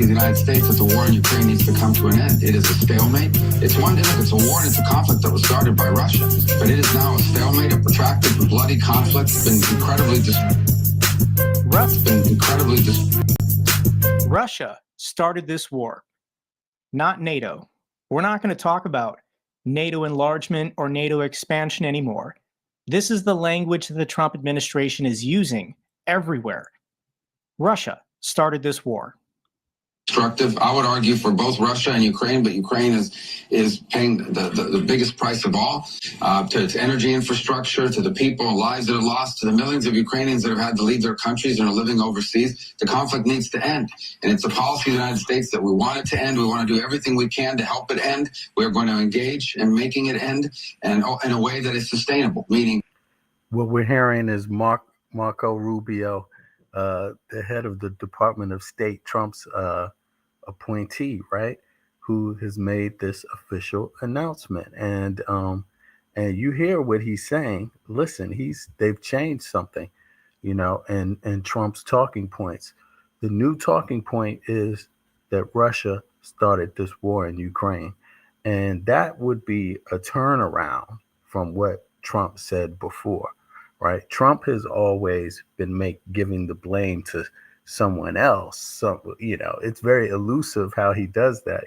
policy of the United States that the war in Ukraine needs to come to an end. It is a stalemate. It's a war and it's a conflict that was started by Russia, but it is now a stalemate, a protracted and bloody conflict. It's been Russia started this war, not NATO. We're not going to talk about NATO enlargement or NATO expansion anymore. This is the language that the Trump administration is using everywhere. Russia started this war. Destructive. I would argue for both Russia and Ukraine, but Ukraine is paying the biggest price of all to its energy infrastructure, to the people, lives that are lost, to the millions of Ukrainians that have had to leave their countries and are living overseas. The conflict needs to end. And it's a policy of the United States that we want it to end. We want to do everything we can to help it end. We're going to engage in making it end and in a way that is sustainable, meaning. What we're hearing is Marco Rubio, the head of the Department of State, Trump's appointee, right, who has made this official announcement. And you hear what he's saying. Listen, they've changed something, and Trump's talking points. The new talking point is that Russia started this war in Ukraine. And that would be a turnaround from what Trump said before, right? Trump has always been giving the blame to someone else. So, it's very elusive how he does that.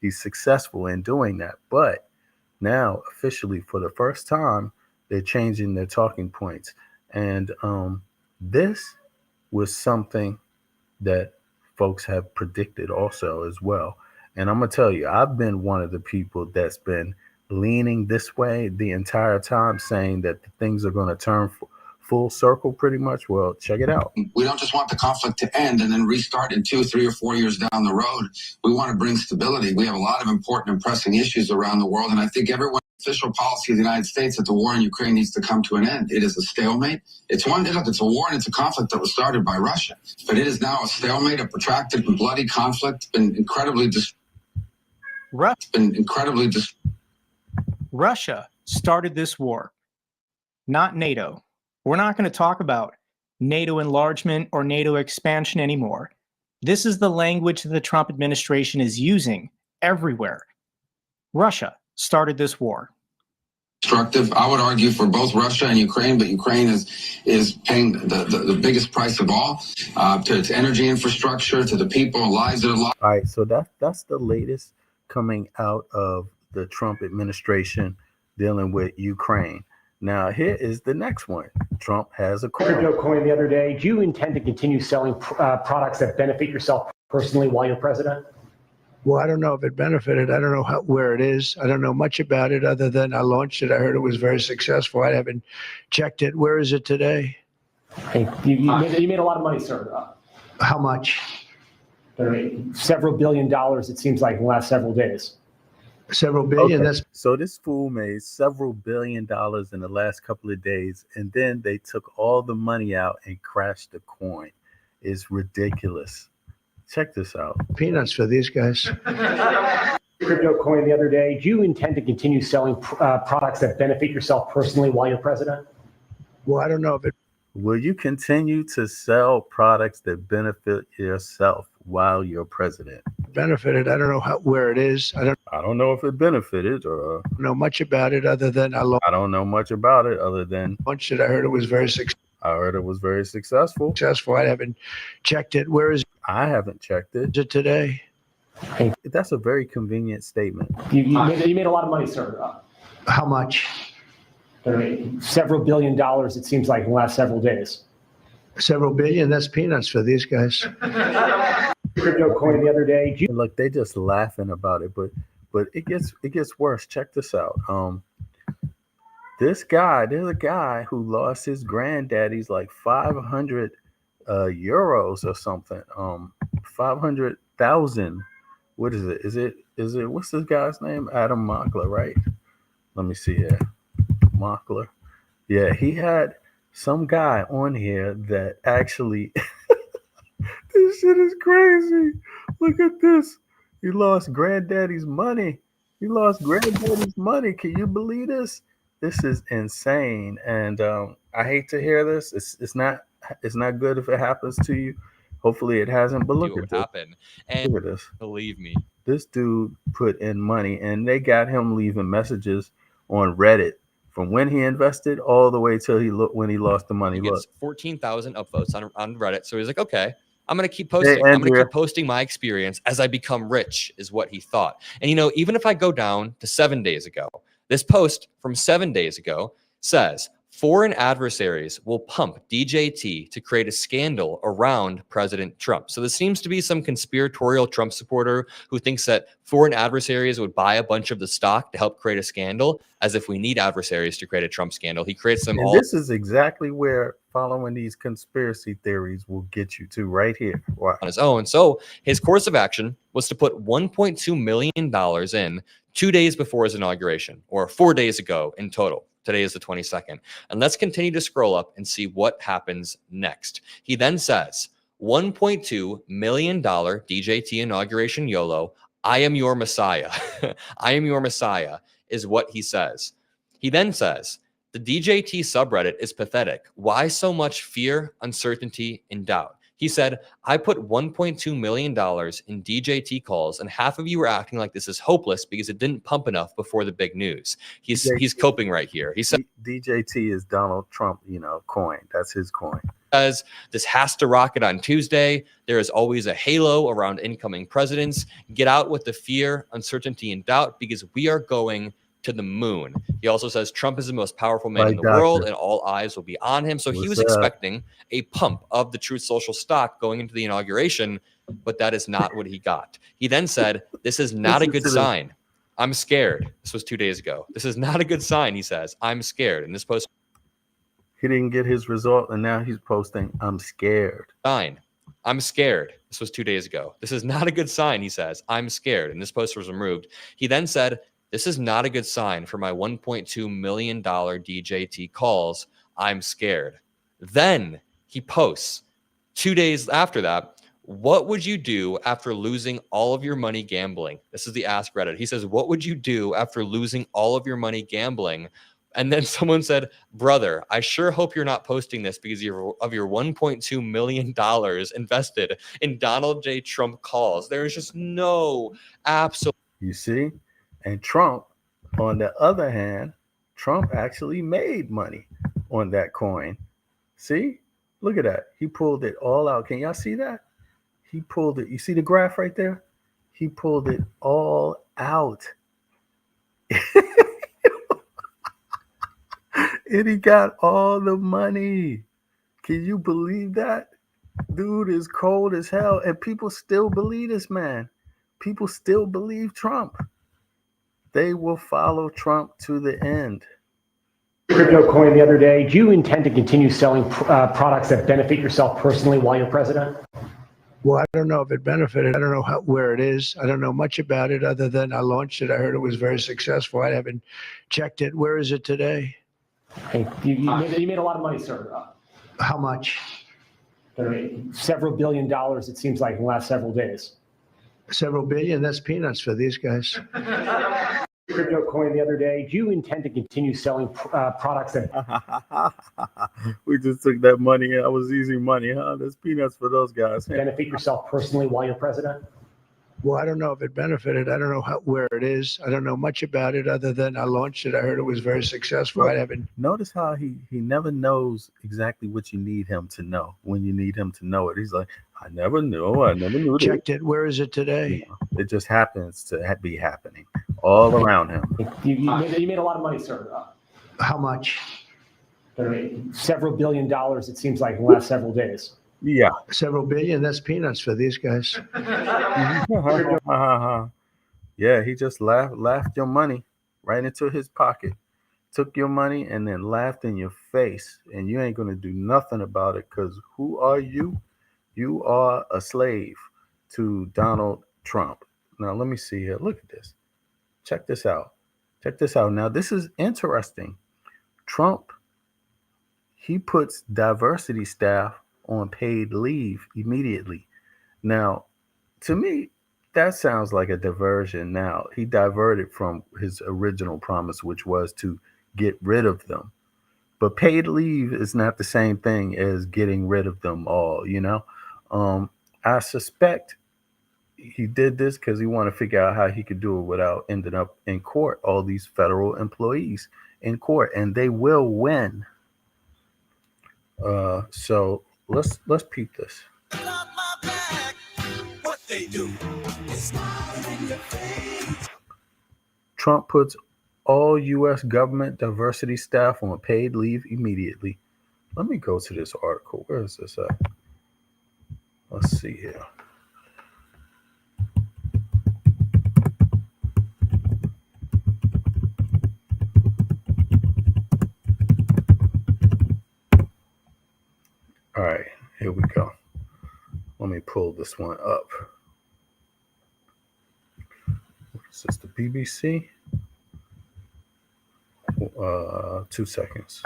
He's successful in doing that. But now, officially, for the first time, they're changing their talking points. And this was something that folks have predicted also as well. And I'm going to tell you, I've been one of the people that's been leaning this way the entire time, saying that things are going to turn full circle pretty much. Well, check it out. We don't just want the conflict to end and then restart in 2, 3, or 4 years down the road. We want to bring stability. We have a lot of important and pressing issues around the world, and I think everyone's official policy of the United States that the war in Ukraine needs to come to an end. It is a stalemate. It's a war and it's a conflict that was started by Russia, but it is now a stalemate, a protracted and bloody conflict. Russia started this war, not NATO. We're not going to talk about NATO enlargement or NATO expansion anymore. This is the language that the Trump administration is using everywhere. Russia started this war. Destructive. I would argue for both Russia and Ukraine, but Ukraine is paying the biggest price of all to its energy infrastructure, to the people, lives that are lost. All right, so that's the latest coming out of the Trump administration dealing with Ukraine. Now, here is the next one. Trump has a crypto coin the other day. Do you intend to continue selling products that benefit yourself personally while you're president? Well, I don't know if it benefited. I don't know where it is. I don't know much about it other than I launched it. I heard it was very successful. I haven't checked it. Where is it today? Hey, you made a lot of money, sir. How much? Several $billion, it seems like, in the last several days. Several billion. Okay. So this fool made several $1 billion in the last couple of days, and then they took all the money out and crashed the coin. It's ridiculous. Check this out. Peanuts for these guys. Crypto coin the other day. Do you intend to continue selling products that benefit yourself personally while you're president? Well, I don't know if it. Will you continue to sell products that benefit yourself while you're president? Benefited. I don't know where it is. I don't know if it benefited or know much about it other than I don't know much about it other than launched it. I heard it was very successful. Successful. I haven't checked it. Where is it? I haven't checked it. Is it today? Hey, that's a very convenient statement. You made a lot of money, sir. How much? Several $1 billion, it seems like, in the last several days. Several billion? That's peanuts for these guys. Crypto coin the other day. Look, they just laughing about it, but it gets worse. Check this out. There's a guy who lost his granddaddy's like 500 euros or something. 500,000. What is it? Is it what's this guy's name? Adam Mockler, right? Let me see here. Mockler. Yeah, he had some guy on here that actually this shit is crazy. Look at this. He lost granddaddy's money. Can you believe this? This is insane. And I hate to hear this. It's not good if it happens to you. Hopefully it hasn't, but look what at would this. happen. And Look at this. believe me, This dude put in money, and they got him leaving messages on Reddit from when he invested all the way till when he lost the money. he Look, gets 14,000 upvotes on Reddit. So he's like, okay, I'm going to keep hey posting. I'm going to Andrea, keep posting my experience as I become rich, is what he thought. And, even if I go down to 7 days ago, this post from 7 days ago says, foreign adversaries will pump DJT to create a scandal around President Trump. So there seems to be some conspiratorial Trump supporter who thinks that foreign adversaries would buy a bunch of the stock to help create a scandal, as if we need adversaries to create a Trump scandal. He creates them and all this is exactly where following these conspiracy theories will get you to, right here. Wow. on his own. So his course of action was to put $1.2 million in 2 days before his inauguration, or 4 days ago in total. Today is the 22nd. And let's continue to scroll up and see what happens next. He then says, $1.2 million DJT inauguration YOLO. I am your Messiah. I am your Messiah is what he says. He then says, the DJT subreddit is pathetic. Why so much fear, uncertainty, and doubt? He said, I put $1.2 million in DJT calls, and half of you are acting like this is hopeless because it didn't pump enough before the big news. He's coping right here. He said, DJT is Donald Trump, coin. That's his coin. This has to rocket on Tuesday. There is always a halo around incoming presidents. Get out with the fear, uncertainty, and doubt, because we are going to the moon. He also says Trump is the most powerful man in the world and all eyes will be on him. So he was expecting a pump of the Truth Social stock going into the inauguration, but that is not what he got. He then said, this is not a good sign. I'm scared. This was 2 days ago. This is not a good sign, he says. I'm scared. And this post, he didn't get his result, and now he's posting, I'm scared. Sign. I'm scared. This was 2 days ago. This is not a good sign, he says. I'm scared. And this post was removed. He then said, this is not a good sign for my $1.2 million DJT calls. I'm scared. Then he posts 2 days after that, what would you do after losing all of your money gambling? This is the Ask Reddit. He says, what would you do after losing all of your money gambling? And then someone said, brother, I sure hope you're not posting this because of your $1.2 million invested in Donald J. Trump calls. There is just no absolute. You see? And Trump, on the other hand, Trump actually made money on that coin. See? Look at that. He pulled it all out. Can y'all see that? He pulled it. You see the graph right there? He pulled it all out. And he got all the money. Can you believe that? Dude is cold as hell. And people still believe this man. People still believe Trump. They will follow Trump to the end. Crypto coin the other day. Do you intend to continue selling products that benefit yourself personally while you're president? Well, I don't know if it benefited. I don't know where it is. I don't know much about it other than I launched it. I heard it was very successful. I haven't checked it. Where is it today? Hey, you made a lot of money, sir. How much? Several $billion, it seems like, in the last several days. Several billion? That's peanuts for these guys. Crypto coin the other day. Do you intend to continue selling products that We just took that money and that was easy money, huh? There's peanuts for those guys. benefit yourself personally while you're president? Well, I don't know if it benefited. I don't know where it is. I don't know much about it other than I launched it. I heard it was very successful. I haven't. Notice how he never knows exactly what you need him to know when you need him to know it. He's like, I never knew. Checked it. Where is it today? It just happens to be happening all around him. You made a lot of money, sir. How much? Several $1 billion, it seems like, in the last several days. Yeah. Several billion? That's peanuts for these guys. Yeah, he just laughed your money right into his pocket, took your money and then laughed in your face, and you ain't gonna do nothing about it, because who are you? You are a slave to Donald Trump. Now let me see here. Look at this. Check this out. Now this is interesting. Trump, he puts diversity staff on paid leave immediately. Now, to me, that sounds like a diversion. Now, he diverted from his original promise, which was to get rid of them. But paid leave is not the same thing as getting rid of them all, I suspect he did this because he wanted to figure out how he could do it without ending up in court. All these federal employees in court, and they will win. So let's peep this. Trump puts all U.S. government diversity staff on paid leave immediately. Let me go to this article. Where is this at? Let's see here. All right, here we go. Let me pull this one up. Is this the BBC? 2 seconds.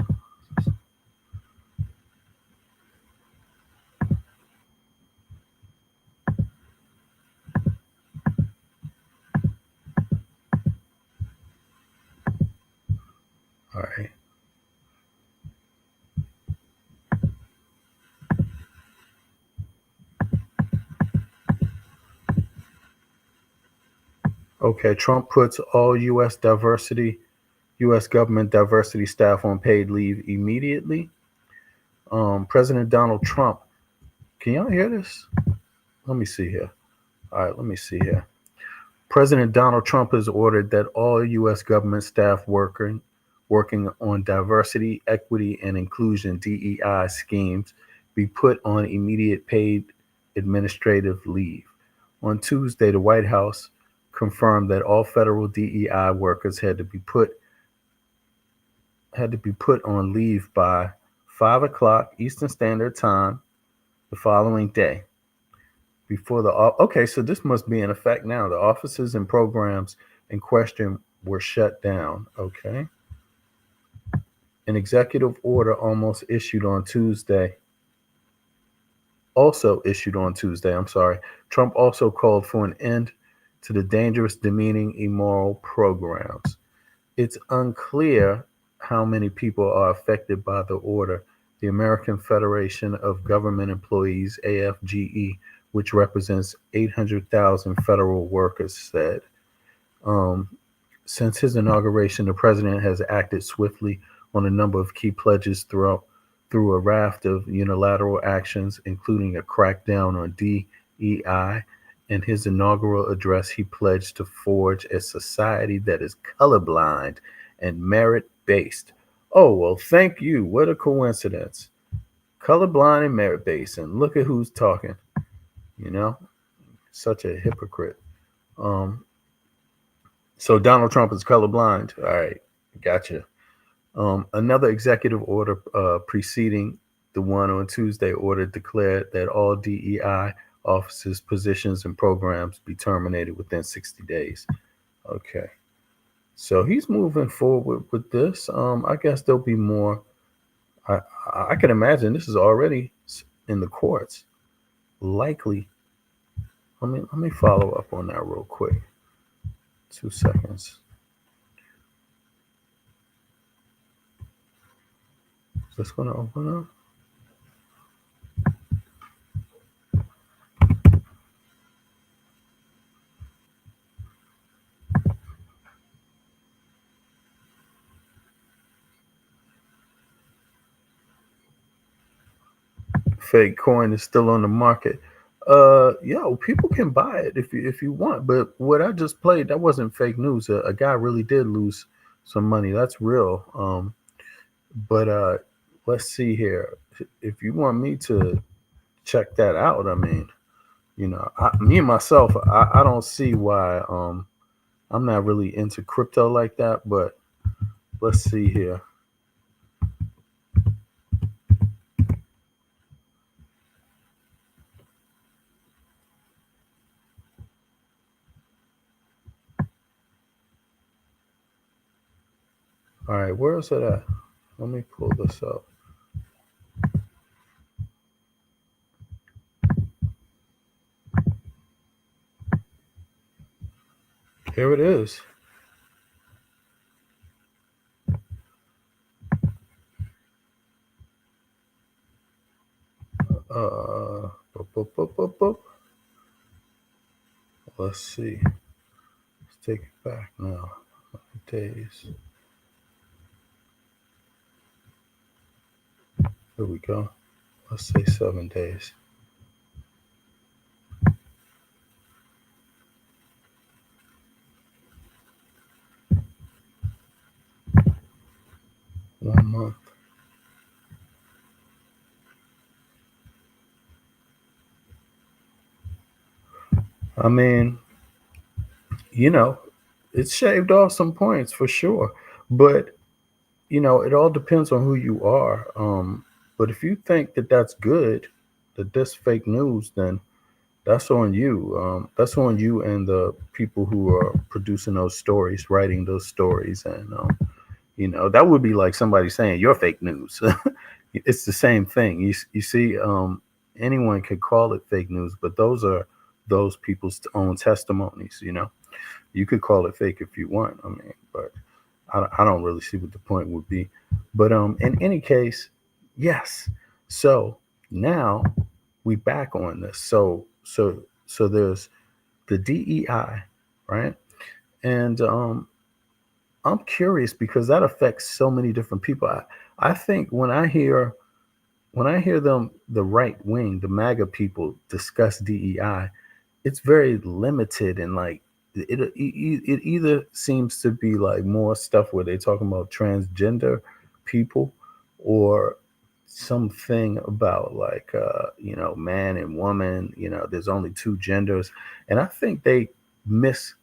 All right. Okay, Trump puts all U.S. government diversity staff on paid leave immediately. President Donald Trump, can y'all hear this? Let me see here. All right, let me see here. President Donald Trump has ordered that all U.S. government staff working on diversity, equity, and inclusion (DEI) schemes be put on immediate paid administrative leave. On Tuesday, the White House confirmed that all federal DEI workers had to be put on leave by 5 o'clock Eastern Standard Time the following day. So this must be in effect now. The offices and programs in question were shut down. Okay. An executive order also issued on Tuesday. Trump also called for an end to the dangerous, demeaning, immoral programs. It's unclear how many people are affected by the order. The American Federation of Government Employees, AFGE, which represents 800,000 federal workers, said. Since his inauguration, the president has acted swiftly on a number of key pledges through a raft of unilateral actions, including a crackdown on DEI. In his inaugural address, he pledged to forge a society that is colorblind and merit-based. Oh, well, thank you. What a coincidence. Colorblind and merit-based. And look at who's talking. Such a hypocrite. So Donald Trump is colorblind. All right, gotcha. Another executive order preceding the one on Tuesday declared that all DEI offices, positions, and programs be terminated within 60 days. Okay. So he's moving forward with this. I guess there'll be more. I can imagine this is already in the courts. Likely. Let me follow up on that real quick. 2 seconds. Is this going to open up? Fake coin is still on the market. People can buy it if you want. But what I just played, that wasn't fake news. A guy really did lose some money. That's real. But let's see here. If you want me to check that out, I mean, me and myself, I don't see why. I'm not really into crypto like that. But let's see here. All right, where is it at? Let me pull this up. Here it is. Boop, boop, boop, boop. Let's see. Let's take it back now. Days. Here we go. Let's say 7 days. One month. I mean, you know, it's shaved off some points for sure, but you know, it all depends on who you are. But if you think that that's good, that this fake news, then that's on you. That's on you and the people who are producing those stories, writing those stories, and you know, that would be like somebody saying you're fake news. It's the same thing. You see, anyone could call it fake news, but those are those people's own testimonies. You know, you could call it fake if you want. I mean, but I don't really see what the point would be. But in any case, yes. So now we back on this. So there's the DEI, right? And I'm curious because that affects so many different people. I think when I hear them, the right wing, the MAGA people discuss DEI, it's very limited and like it either seems to be like more stuff where they're talking about transgender people or something about like you know, man and woman, you know, there's only two genders. And I think they miss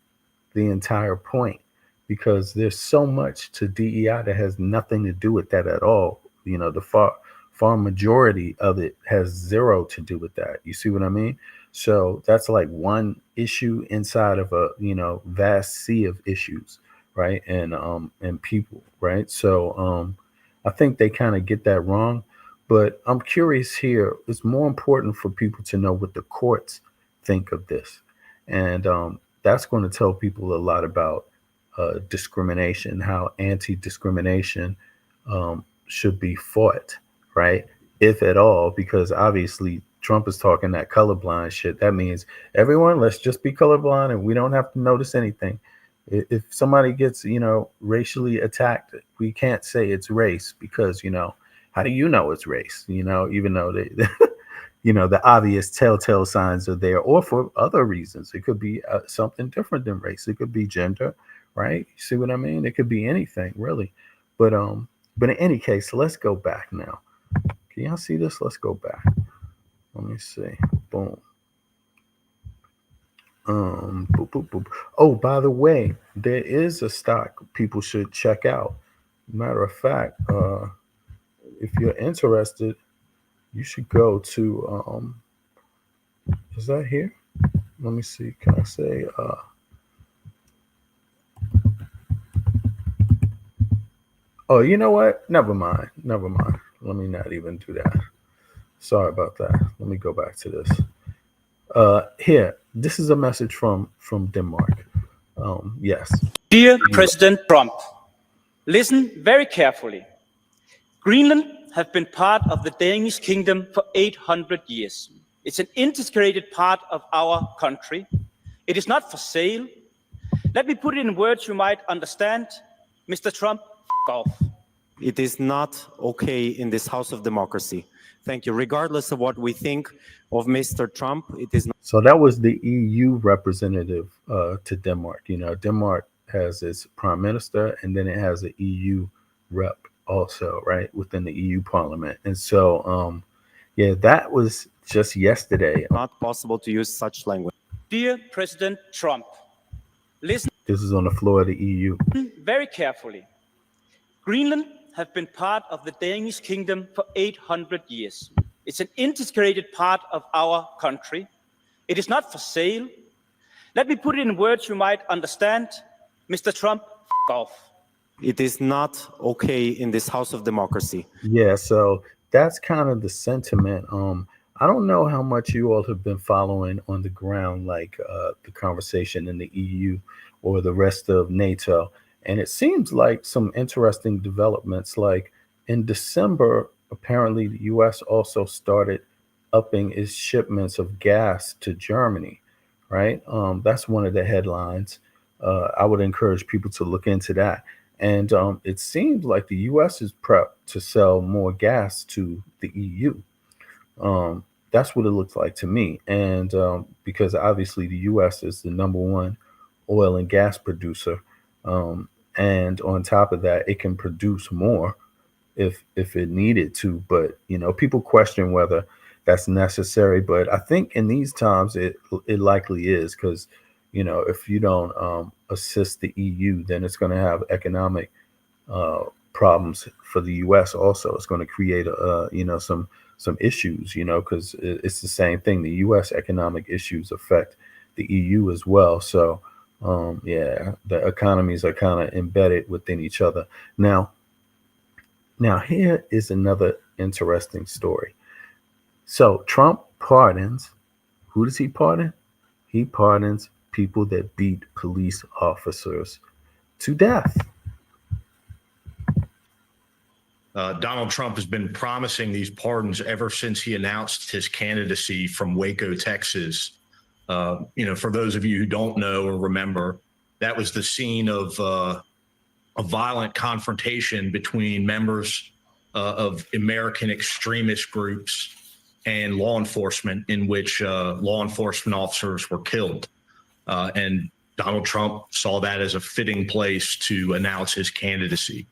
the entire point because there's so much to DEI that has nothing to do with that at all. You know, the far majority of it has zero to do with that. You see what I mean? So that's like one issue inside of a, you know, vast sea of issues, right? And people, right? So I think they kind of get that wrong. But I'm curious here, it's more important for people to know what the courts think of this. And that's going to tell people a lot about discrimination, how anti-discrimination should be fought, right? If at all, because obviously Trump is talking that colorblind shit. That means everyone, let's just be colorblind and we don't have to notice anything. If somebody gets, you know, racially attacked, we can't say it's race because, you know, how do you know it's race? You know, even though they, you know, the obvious telltale signs are there, or for other reasons. It could be something different than race. It could be gender, right? You see what I mean? It could be anything, really. But in any case, let's go back now. Can y'all see this? Let's go back. Let me see. Boom. Boop, boop, boop. Oh, by the way, there is a stock people should check out. Matter of fact, if you're interested, you should go to is that here? Let me see. Can I say oh, you know what? Never mind. Let me not even do that. Sorry about that. Let me go back to this. Here, this is a message from Denmark. Yes. Dear President Trump, listen very carefully. Greenland has been part of the Danish kingdom for 800 years. It's an integrated part of our country. It is not for sale. Let me put it in words you might understand. Mr. Trump, f*** off. It is not okay in this house of democracy. Thank you. Regardless of what we think of Mr. Trump, it is not. So that was the EU representative to Denmark. You know, Denmark has its prime minister, and then it has an EU rep also, right, within the EU Parliament. And so, yeah, that was just yesterday. Not possible to use such language. Dear President Trump, listen This is on the floor of the EU. very carefully. Greenland has been part of the Danish kingdom for 800 years. It's an integrated part of our country. It is not for sale. Let me put it in words you might understand. Mr. Trump, f*** off. It is not okay in this house of democracy. Yeah, so that's kind of the sentiment. I don't know how much you all have been following on the ground, like the conversation in the EU or the rest of NATO. And it seems like some interesting developments, like in December, apparently the US also started upping its shipments of gas to Germany, right? That's one of the headlines. I would encourage people to look into that. And it seems like the U.S. is prepped to sell more gas to the EU. That's what it looks like to me. And because obviously the U.S. is the number one oil and gas producer. And on top of that, it can produce more if it needed to. But, people question whether that's necessary. But I think in these times, it likely is, because, if you don't assist the EU, then it's going to have economic problems for the U.S. also. It's going to create, some issues, because it's the same thing. The U.S. economic issues affect the EU as well. So, the economies are kind of embedded within each other. Now here is another interesting story. So Trump pardons. Who does he pardon? He pardons people that beat police officers to death. Donald Trump has been promising these pardons ever since he announced his candidacy from Waco, Texas. For those of you who don't know or remember, that was the scene of a violent confrontation between members of American extremist groups and law enforcement, in which law enforcement officers were killed. And Donald Trump saw that as a fitting place to announce his candidacy.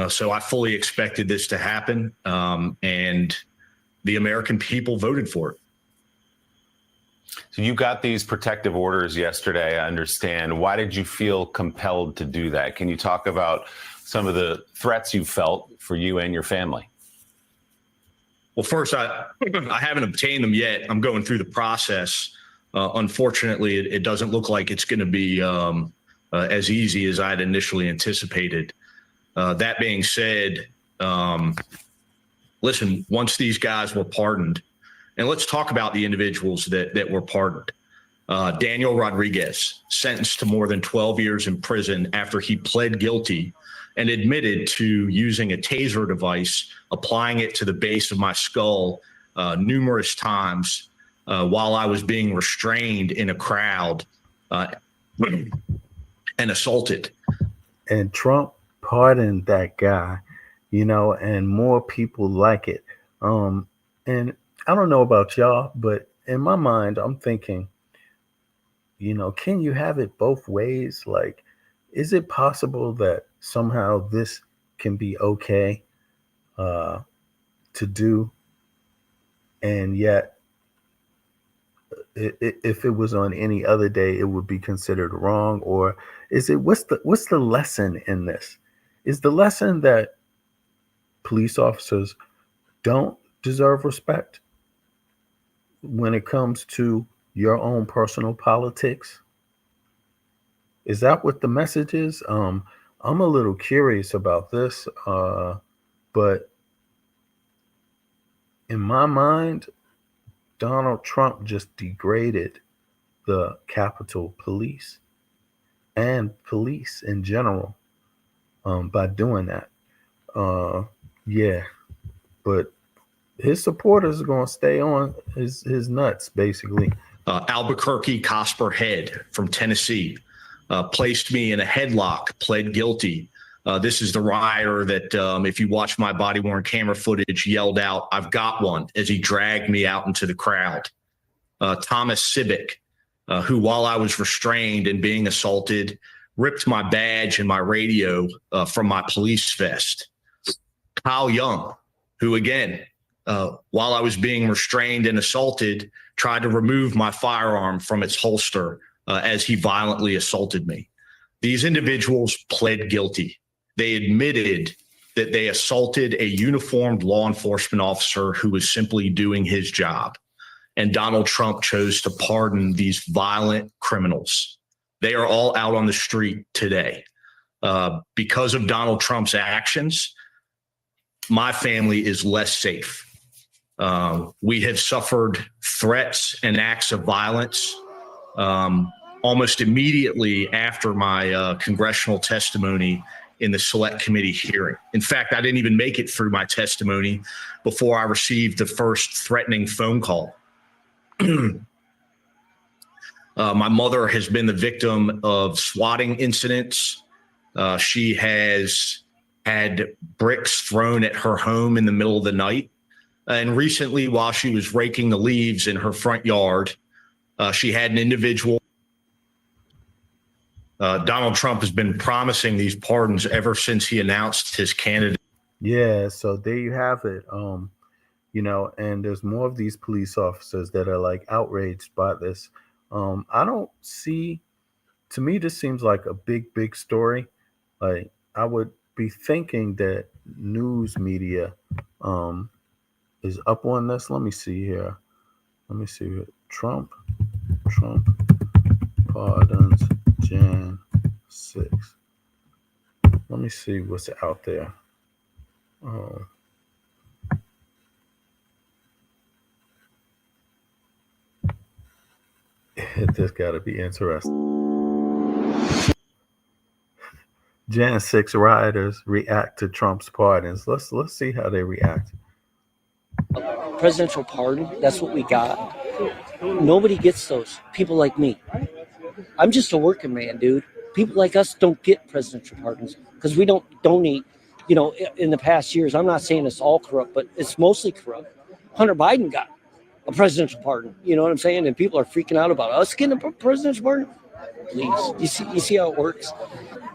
So I fully expected this to happen, and the American people voted for it. So you got these protective orders yesterday, I understand. Why did you feel compelled to do that? Can you talk about some of the threats you felt for you and your family? Well, first, I haven't obtained them yet. I'm going through the process. Unfortunately, it doesn't look like it's going to be as easy as I'd initially anticipated. That being said, listen, once these guys were pardoned, and let's talk about the individuals that were pardoned. Daniel Rodriguez, sentenced to more than 12 years in prison after he pled guilty and admitted to using a taser device, applying it to the base of my skull numerous times while I was being restrained in a crowd and assaulted. And Trump pardoned that guy, and more people like it. And I don't know about y'all, but in my mind, I'm thinking, can you have it both ways? Like, is it possible that somehow this can be okay to do, and yet if it was on any other day, it would be considered wrong? Or is it, what's the lesson in this? Is the lesson that police officers don't deserve respect when it comes to your own personal politics? Is that what the message is? I'm a little curious about this, but in my mind, Donald Trump just degraded the Capitol Police and police in general by doing that. But his supporters are going to stay on his nuts, basically. Albuquerque Cosper Head from Tennessee placed me in a headlock, pled guilty. This is the rioter that, if you watch my body-worn camera footage, yelled out, "I've got one," as he dragged me out into the crowd. Thomas Civic, who, while I was restrained and being assaulted, ripped my badge and my radio from my police vest. Kyle Young, who, again, while I was being restrained and assaulted, tried to remove my firearm from its holster as he violently assaulted me. These individuals pled guilty. They admitted that they assaulted a uniformed law enforcement officer who was simply doing his job. And Donald Trump chose to pardon these violent criminals. They are all out on the street today. Because of Donald Trump's actions, my family is less safe. We have suffered threats and acts of violence almost immediately after my congressional testimony in the select committee hearing. In fact, I didn't even make it through my testimony before I received the first threatening phone call. My mother has been the victim of swatting incidents. She has had bricks thrown at her home in the middle of the night. And recently, while she was raking the leaves in her front yard, she had an individual. Donald Trump has been promising these pardons ever since he announced his candidate. Yeah, so there you have it. You know, and there's more of these police officers that are like outraged by this. I don't see, to me, this seems like a big story. Like, I would be thinking that news media is up on this. Let me see here. Let me see. Trump pardons Jan 6. Let me see what's out there. This got to be interesting. Jan 6 rioters react to Trump's pardons. Let's see how they react. Presidential pardon, that's what we got. Nobody gets those. People like me. I'm just a working man, dude. People like us don't get presidential pardons because we don't donate. You know, in the past years, I'm not saying it's all corrupt, but it's mostly corrupt. Hunter Biden got a presidential pardon. You know what I'm saying? And people are freaking out about us getting a presidential pardon. Please, you see how it works?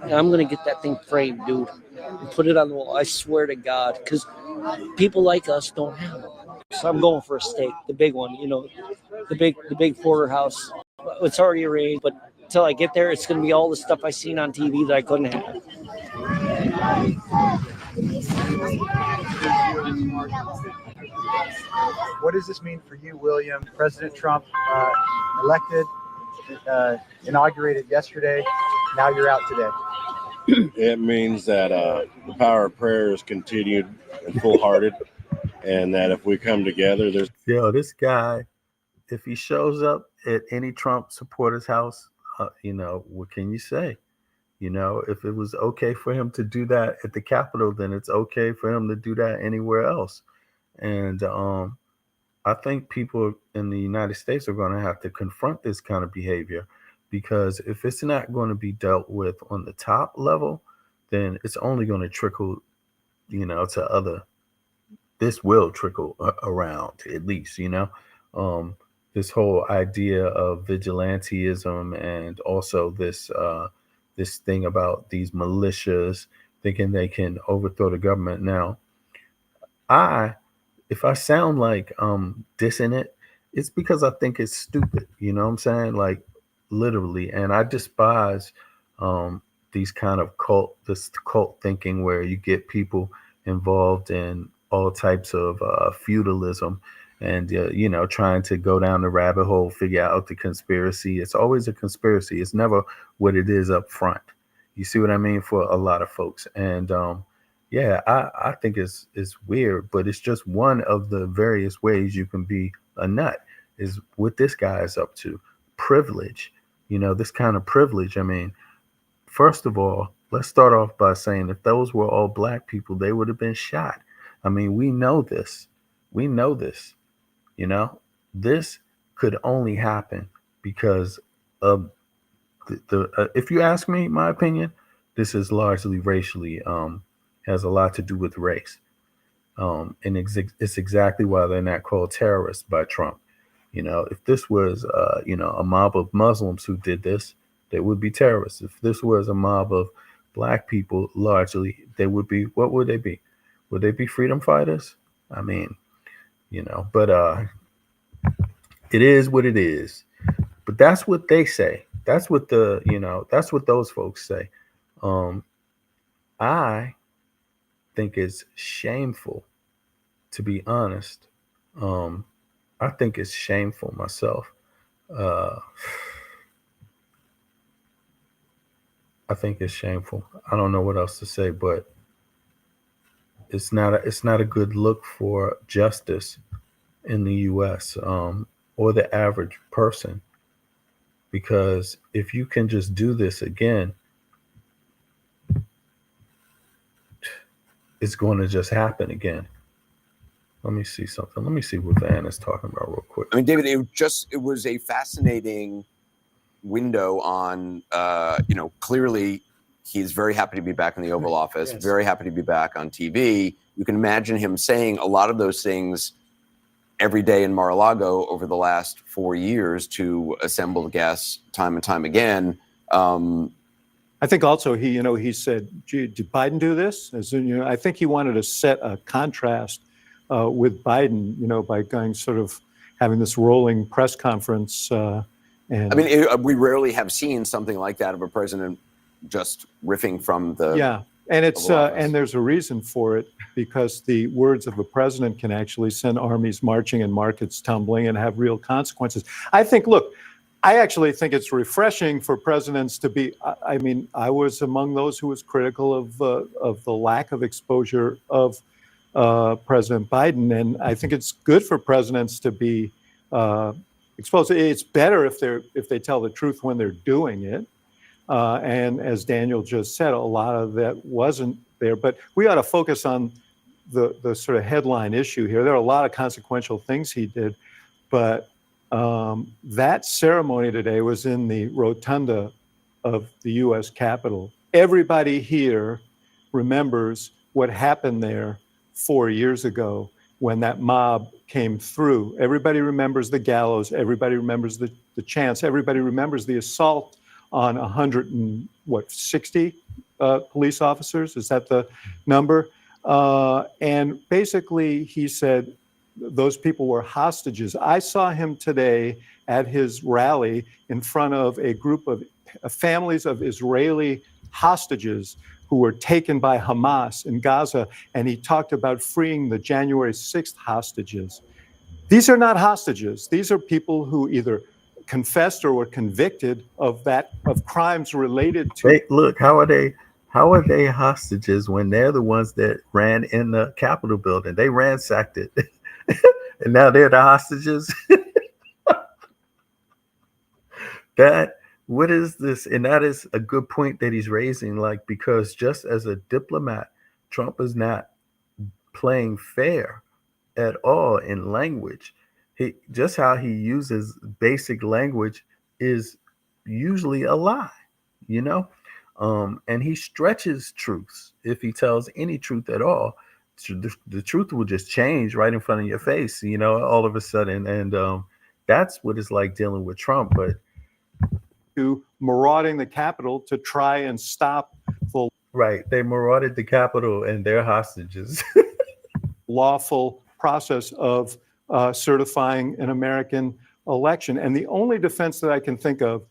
And I'm gonna get that thing framed, dude, and put it on the wall. I swear to God, because people like us don't have it. So I'm going for a steak, the big one. You know, the big porterhouse. It's already arranged, but until I get there, it's gonna be all the stuff I seen on TV that I couldn't have. What does this mean for you, William? President Trump elected, inaugurated yesterday. Now you're out today. It means that the power of prayer is continued and full-hearted, and that if we come together, there's... Yo, this guy, if he shows up at any Trump supporter's house, you know, what can you say? You know, if it was okay for him to do that at the Capitol, then it's okay for him to do that anywhere else. And I think people in the United States are going to have to confront this kind of behavior, because if it's not going to be dealt with on the top level, then it's only going to trickle, you know, to other. This will trickle around, at least, you know. This whole idea of vigilantism, and also this thing about these militias thinking they can overthrow the government. Now, if I sound like dissing it, it's because I think it's stupid. You know what I'm saying? Like, literally. And I despise these kind of cult thinking where you get people involved in all types of feudalism and, you know, trying to go down the rabbit hole, figure out the conspiracy. It's always a conspiracy. It's never what it is up front. You see what I mean? For a lot of folks. And yeah, I think it's weird, but it's just one of the various ways you can be a nut, is what this guy is up to. Privilege, you know, this kind of privilege. I mean, first of all, let's start off by saying if those were all black people, they would have been shot. I mean, we know this. We know this. You know, this could only happen because of if you ask me, my opinion, this is largely racially, has a lot to do with race. And it's exactly why they're not called terrorists by Trump. You know, if this was, you know, a mob of Muslims who did this, they would be terrorists. If this was a mob of black people, largely, they would be, what would they be? Would they be freedom fighters? I mean, you know, but it is what it is. But that's what they say. That's what that's what those folks say. I think it's shameful, to be honest. I think it's shameful myself. I think it's shameful. I don't know what else to say, but it's not a good look for justice in the U.S. Or the average person, because if you can just do this again, it's going to just happen again. Let me see something. Let me see what Van is talking about real quick. I mean, David, it was a fascinating window on, clearly he's very happy to be back in the Oval Office, Yes. very happy to be back on TV. You can imagine him saying a lot of those things every day in Mar-a-Lago over the last 4 years to assemble guests time and time again. I think also he said, "Gee, did Biden do this?" As in, I think he wanted to set a contrast with Biden, by going sort of having this rolling press conference. And I mean, we rarely have seen something like that of a president just riffing from the and it's Oval Office. and there's a reason for it, because the words of a president can actually send armies marching and markets tumbling and have real consequences. I actually think it's refreshing for presidents to be. I mean, I was among those who was critical of the lack of exposure of President Biden, and I think it's good for presidents to be exposed. It's better if they tell the truth when they're doing it. And as Daniel just said, a lot of that wasn't there. But we ought to focus on the sort of headline issue here. There are a lot of consequential things he did, but that ceremony today was in the rotunda of the U.S. Capitol. Everybody here remembers what happened there 4 years ago when that mob came through. Everybody remembers the gallows. Everybody remembers the chants. Everybody remembers the assault on 160 police officers. Is that the number? And basically, he said those people were hostages. I saw him today at his rally in front of a group of families of Israeli hostages who were taken by Hamas in Gaza, and he talked about freeing the January 6th hostages. These are not hostages. These are people who either confessed or were convicted of crimes related to. Hey, look, how are they hostages when they're the ones that ran in the Capitol building? They ransacked it, and now they're the hostages. What is this? And that is a good point that he's raising, because just as a diplomat, Trump is not playing fair at all in language. Just how he uses basic language is usually a lie, and he stretches truths. If he tells any truth at all, the truth will just change right in front of your face, all of a sudden. And that's what it's like dealing with Trump. But to marauding the Capitol to try and stop the they marauded the Capitol and they're hostages. lawful process of certifying an American election. And the only defense that I can think of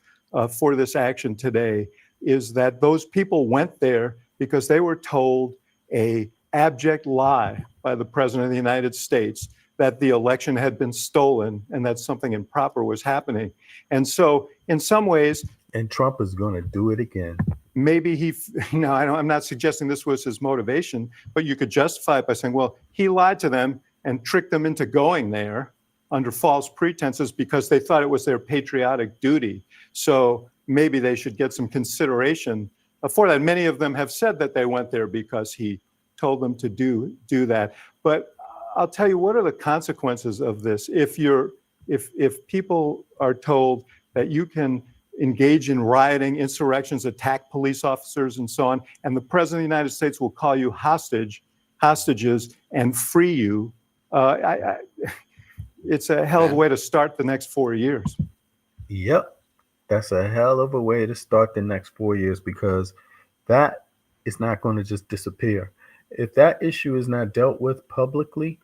for this action today is that those people went there because they were told a abject lie by the President of the United States that the election had been stolen and that something improper was happening. And so in some ways, and Trump is going to do it again. Maybe I'm not suggesting this was his motivation, but you could justify it by saying, well, he lied to them and tricked them into going there under false pretenses because they thought it was their patriotic duty. So maybe they should get some consideration for that. Many of them have said that they went there because he told them to do that. But I'll tell you, what are the consequences of this? If people are told that you can engage in rioting, insurrections, attack police officers, and so on, and the President of the United States will call you hostages, and free you, it's a hell of a way to start the next 4 years. Yep, that's a hell of a way to start the next 4 years, because that is not going to just disappear. If that issue is not dealt with publicly,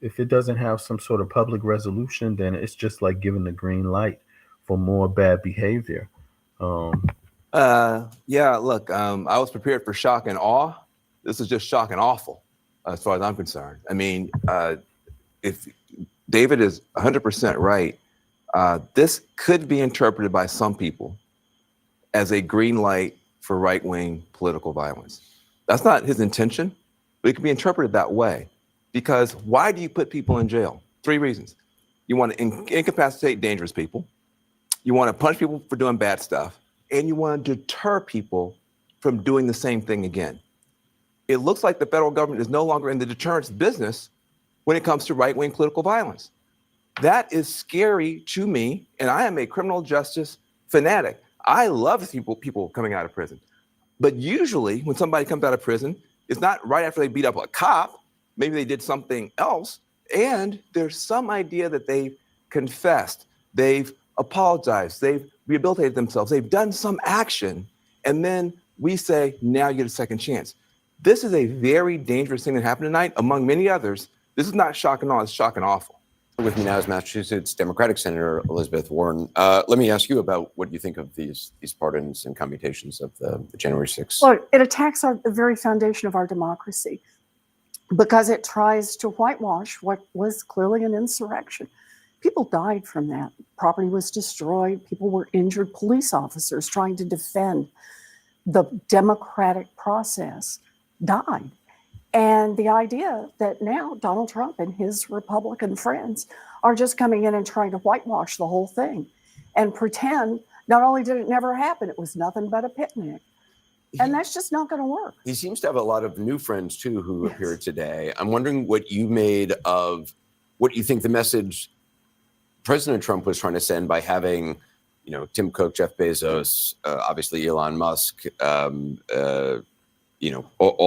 if it doesn't have some sort of public resolution, then it's just like giving the green light for more bad behavior. I was prepared for shock and awe. This is just shock and awful, as far as I'm concerned. I mean, if David is 100% right, this could be interpreted by some people as a green light for right-wing political violence. That's not his intention, but it can be interpreted that way. Because why do you put people in jail? 3 reasons. You want to incapacitate dangerous people. You want to punish people for doing bad stuff. And you want to deter people from doing the same thing again. it looks like the federal government is no longer in the deterrence business when it comes to right-wing political violence. That is scary to me, and I am a criminal justice fanatic. I love people coming out of prison. But usually when somebody comes out of prison, it's not right after they beat up a cop. Maybe they did something else, and there's some idea that they've confessed, they've apologized, they've rehabilitated themselves, they've done some action, and then we say, now you get a second chance. This is a very dangerous thing that happened tonight, among many others. This is not shock and awe, it's shock and awful. With me now is Massachusetts Democratic Senator Elizabeth Warren. Let me ask you about what you think of these pardons and commutations of the January 6th. Well, it attacks the very foundation of our democracy because it tries to whitewash what was clearly an insurrection. People died from that. Property was destroyed. People were injured. Police officers trying to defend the democratic process died. And the idea that now Donald Trump and his Republican friends are just coming in and trying to whitewash the whole thing and pretend not only did it never happen, it was nothing but a picnic. And that's just not going to work. He seems to have a lot of new friends, too, who appeared today. I'm wondering what you made of what you think the message President Trump was trying to send by having, Tim Cook, Jeff Bezos, obviously Elon Musk, all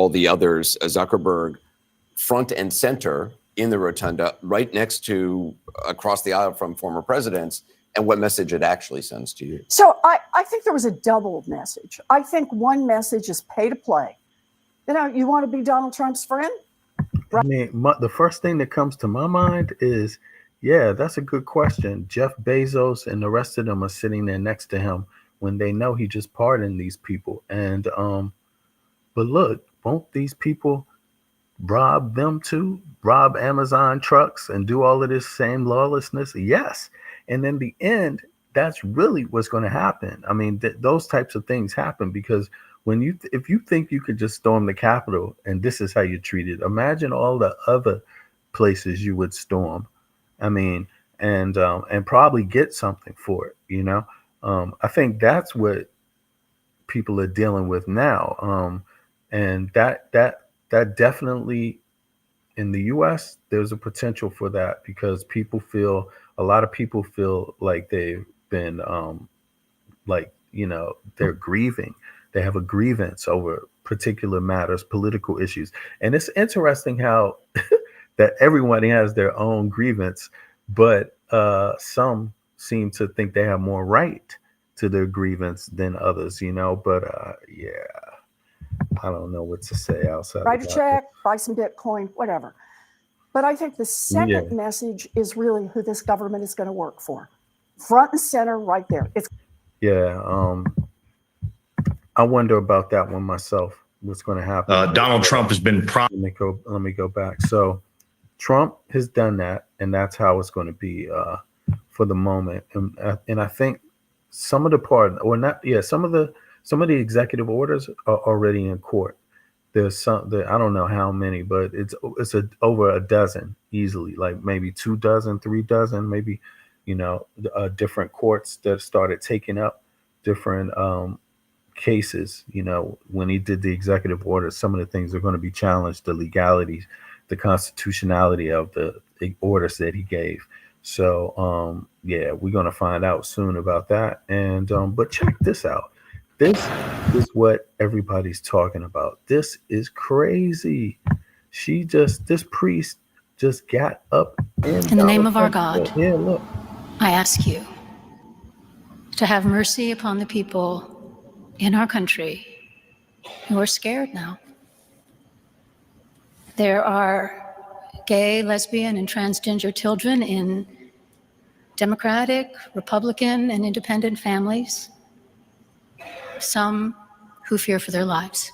the others, Zuckerberg, front and center in the rotunda, right next to, across the aisle from former presidents, and what message it actually sends to you. So I think there was a double message. I think one message is pay to play. You want to be Donald Trump's friend? Right? I mean, the first thing that comes to my mind is, yeah, that's a good question. Jeff Bezos and the rest of them are sitting there next to him when they know he just pardoned these people. And, but look, won't these people rob them too? Rob Amazon trucks and do all of this same lawlessness? Yes. And in the end, that's really what's going to happen. I mean, those types of things happen because if you think you could just storm the Capitol and this is how you treat it, imagine all the other places you would storm. I mean, and probably get something for it. I think that's what people are dealing with now. And that definitely in the U.S. there's a potential for that because a lot of people feel like they've been they're grieving. They have a grievance over particular matters, political issues. And it's interesting how that everybody has their own grievance, but some seem to think they have more right to their grievance than others, but I don't know what to say outside. Write a check, buy some Bitcoin, whatever. But I think the second message is really who this government is going to work for. Front and center right there. I wonder about that one myself. What's going to happen? Donald Trump has been let me go back. So Trump has done that, and that's how it's going to be for the moment. And I think some of the some of the executive orders are already in court. There's I don't know how many, but it's over a dozen easily, like maybe 2 dozen, 3 dozen, maybe, different courts that started taking up different cases. When he did the executive order, some of the things are going to be challenged, the legalities, the constitutionality of the orders that he gave. So, we're going to find out soon about that. And, but check this out. This is what everybody's talking about. This is crazy. This priest just got up. In the name of our God, look. I ask you to have mercy upon the people in our country who are scared now. There are gay, lesbian, and transgender children in Democratic, Republican, and independent families. Some who fear for their lives.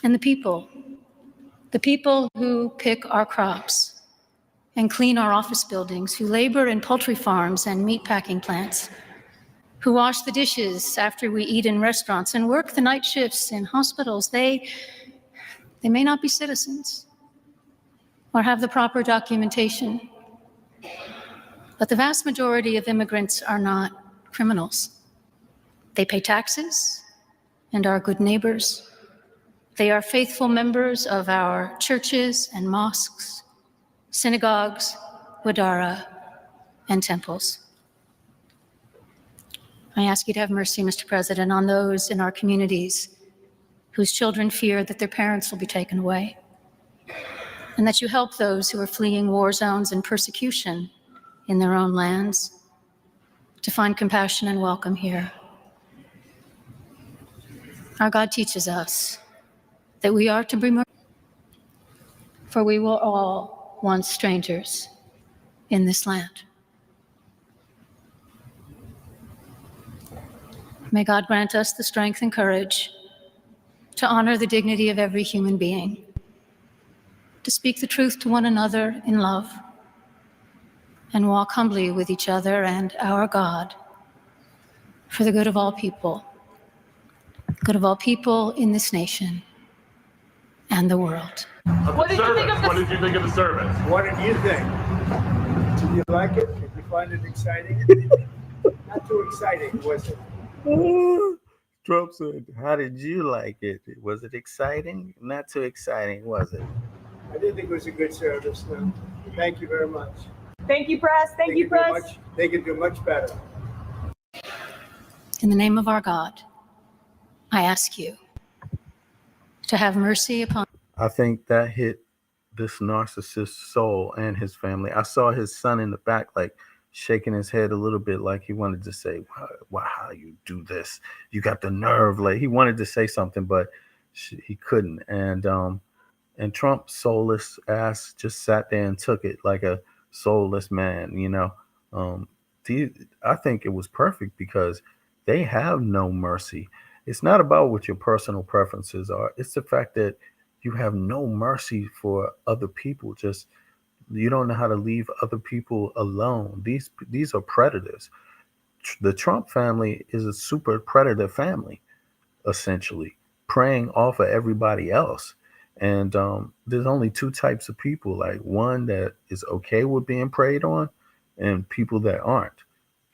And the people who pick our crops and clean our office buildings, who labor in poultry farms and meatpacking plants, who wash the dishes after we eat in restaurants and work the night shifts in hospitals, they may not be citizens or have the proper documentation, but the vast majority of immigrants are not criminals. They pay taxes and are good neighbors. They are faithful members of our churches and mosques, synagogues, wadara, and temples. I ask you to have mercy, Mr. President, on those in our communities whose children fear that their parents will be taken away, and that you help those who are fleeing war zones and persecution in their own lands to find compassion and welcome here. Our God teaches us that we are to be merciful, for we were all once strangers in this land. May God grant us the strength and courage to honor the dignity of every human being, to speak the truth to one another in love, and walk humbly with each other and our God for the good of all people in this nation and the world. What did you think of What did you think of the service? What did you think? Did you like it? Did you find it exciting? Not too exciting, was it? Trump said, how did you like it? Was it exciting? Not too exciting, was it? I did think it was a good service. Thank you very much. Thank you, press. Thank you, press. They could do much better. In the name of our God, I ask you to have mercy upon. I think that hit this narcissist's soul and his family. I saw his son in the back, like shaking his head a little bit, like he wanted to say, "Why how you do this? You got the nerve!" Like he wanted to say something, but he couldn't. And Trump's soulless ass just sat there and took it like a soulless man. I think it was perfect because they have no mercy. It's not about what your personal preferences are. It's the fact that you have no mercy for other people. Just you don't know how to leave other people alone. These are predators. The Trump family is a super predator family, essentially, preying off of everybody else. And there's only two types of people, like one that is okay with being preyed on and people that aren't.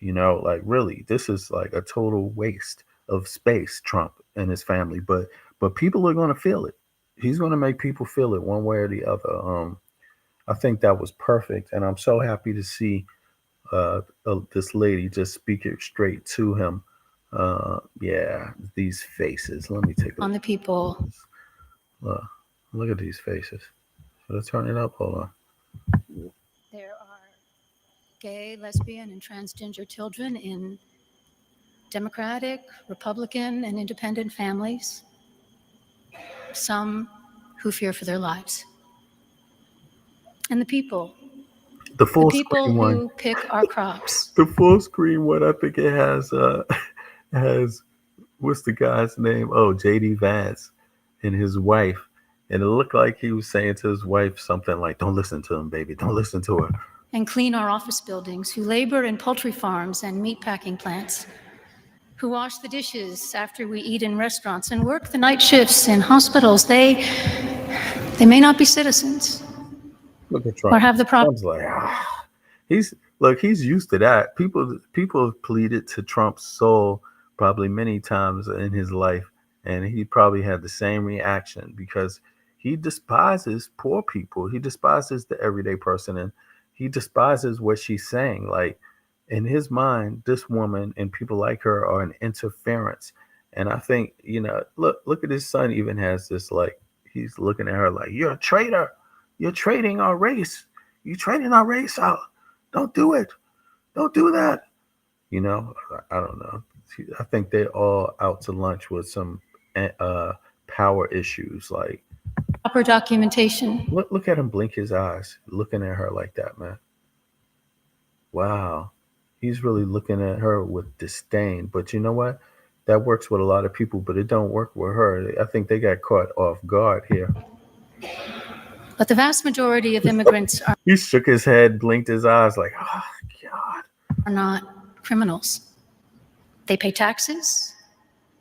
Like really, this is like a total waste of space, Trump and his family. But people are going to feel it. He's going to make people feel it one way or the other. I think that was perfect. And I'm so happy to see this lady just speak it straight to him. Yeah, these faces. Let me take a On the people. Look at these faces. Should I turn it up? Hold on. There are gay, lesbian, and transgender children in Democratic, Republican, and independent families. Some who fear for their lives. And the people. The full the people screen who one. pick our crops. The full screen one. I think it has what's the guy's name? Oh, JD Vance and his wife. And it looked like he was saying to his wife something like, "Don't listen to him, baby. Don't listen to her." And clean our office buildings, who labor in poultry farms and meatpacking plants, who wash the dishes after we eat in restaurants and work the night shifts in hospitals. They may not be citizens. Look at Trump. Or have the proper. Trump's like, he's used to that. People have pleaded to Trump's soul probably many times in his life, and he probably had the same reaction because he despises poor people. He despises the everyday person, and he despises what she's saying. Like in his mind, this woman and people like her are an interference. And I think, look at his son even has this, like, he's looking at her like, "You're a traitor. You're trading our race. You're trading our race out. Don't do it. Don't do that." I don't know. I think they're all out to lunch with some power issues. Like Proper documentation. Look at him blink his eyes, looking at her like that, man. Wow. He's really looking at her with disdain. But you know what? That works with a lot of people, but it don't work with her. I think they got caught off guard here. But the vast majority of immigrants He shook his head, blinked his eyes like, "Oh, God." Are not criminals. They pay taxes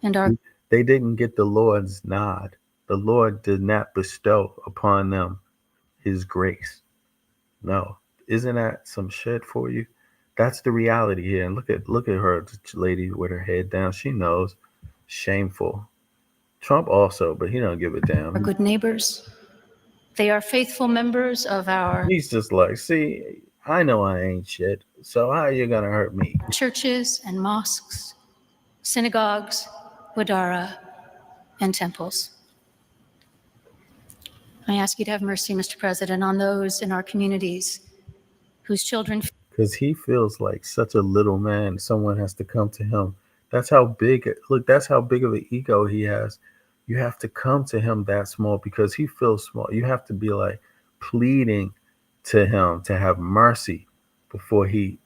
and are. They didn't get the Lord's nod. The Lord did not bestow upon them his grace. No. Isn't that some shit for you? That's the reality here. And look at her, this lady with her head down. She knows. Shameful. Trump also, but he don't give a damn. Are good neighbors. They are faithful members of our He's just like, see, I know I ain't shit, so how you gonna hurt me? churches and mosques, synagogues, wadara, and temples. I ask you to have mercy, Mr. President, on those in our communities whose children. Because he feels like such a little man. Someone has to come to him. That's how big. Look, that's how big of an ego he has. You have to come to him that small because he feels small. You have to be like pleading to him to have mercy before he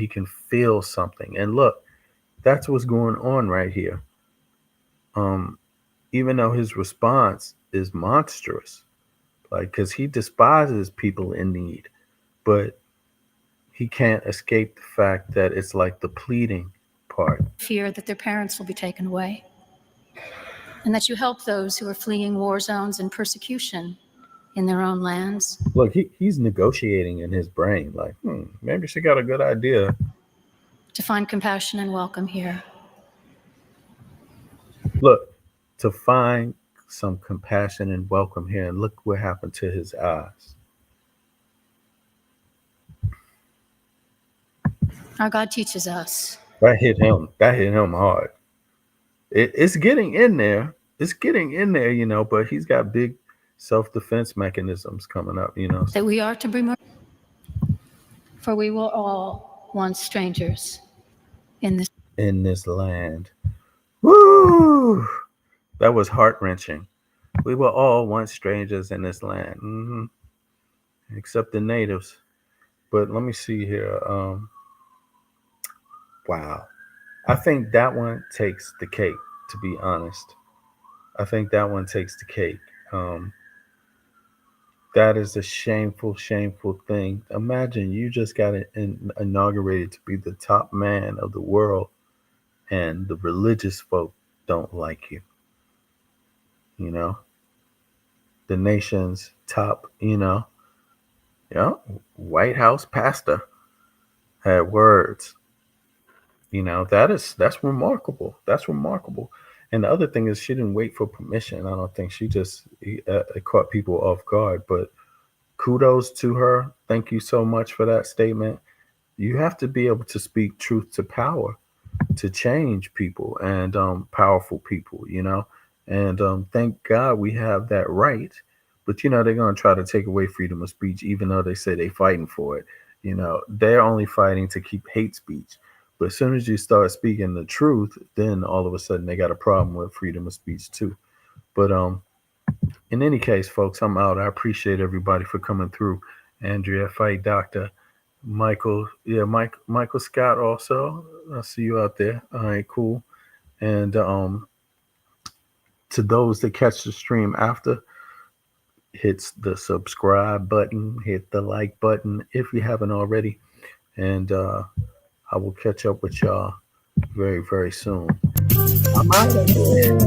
can feel something. And look, that's what's going on right here. Even though his response is monstrous, like because he despises people in need, but he can't escape the fact that it's like the pleading part. Fear that their parents will be taken away, and that you help those who are fleeing war zones and persecution in their own lands. Look, he's negotiating in his brain, like, maybe she got a good idea. To find compassion and welcome here. Look, to find some compassion and welcome here, and look what happened to his eyes. Our God teaches us. That hit him hard. It's getting in there. It's getting in there, you know, but he's got big self-defense mechanisms coming up, you know. That we are to bring, for we were all once strangers in this land. Woo! That was heart-wrenching. We were all once strangers in this land, except the natives. But let me see here. Wow. I think that one takes the cake, to be honest. I think that one takes the cake. That is a shameful, shameful thing. Imagine you just got inaugurated to be the top man of the world, and the religious folk don't like you. You know? The nation's top, White House pastor had words. You know, that's remarkable. That's remarkable. And the other thing is she didn't wait for permission. I don't think she just caught people off guard. But kudos to her. Thank you so much for that statement. You have to be able to speak truth to power to change people and powerful people, you know. And thank God we have that right. But, you know, they're going to try to take away freedom of speech, even though they say they're fighting for it. You know, they're only fighting to keep hate speech. But as soon as you start speaking the truth, then all of a sudden they got a problem with freedom of speech too. But in any case, folks, I'm out. I appreciate everybody for coming through. Andrea, Fight Doctor, Michael, Michael Scott also. I see you out there. All right, cool. And to those that catch the stream after, hit the subscribe button, hit the like button if you haven't already. And I will catch up with y'all very, very soon. I'm out of here.